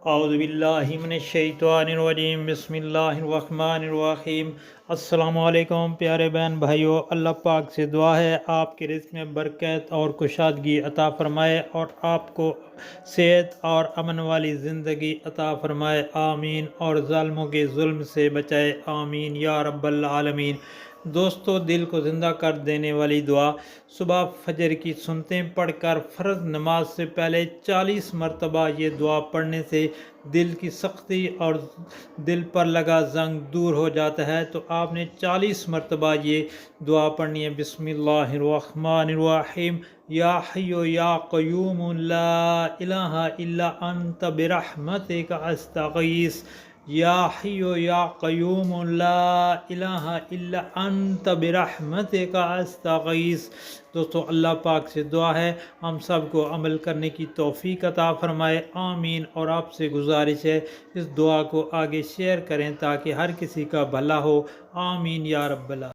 اعوذ باللہ من الشیطان الرجیم، بسم اللہ الرحمن الرحیم۔ السلام علیکم پیارے بہن بھائیو، اللہ پاک سے دعا ہے آپ کے رزق میں برکت اور کشادگی عطا فرمائے اور آپ کو صحت اور امن والی زندگی عطا فرمائے، آمین، اور ظالموں کے ظلم سے بچائے، آمین یا رب العالمین۔ دوستو، دل کو زندہ کر دینے والی دعا صبح فجر کی سنتیں پڑھ کر فرض نماز سے پہلے 40 مرتبہ یہ دعا پڑھنے سے دل کی سختی اور دل پر لگا زنگ دور ہو جاتا ہے۔ تو آپ نے 40 مرتبہ یہ دعا پڑھنی ہے۔ بسم اللہ الرحمن الرحیم، یا حی یا قیوم لا الہ الا انت برحمتک استغیث، یا حی یا قیوم لا الہ الا انت برحمتک استغیث۔ دوستو، اللہ پاک سے دعا ہے ہم سب کو عمل کرنے کی توفیق عطا فرمائے، آمین۔ اور آپ سے گزارش ہے اس دعا کو آگے شیئر کریں تاکہ ہر کسی کا بھلا ہو، آمین یا رب العالمین۔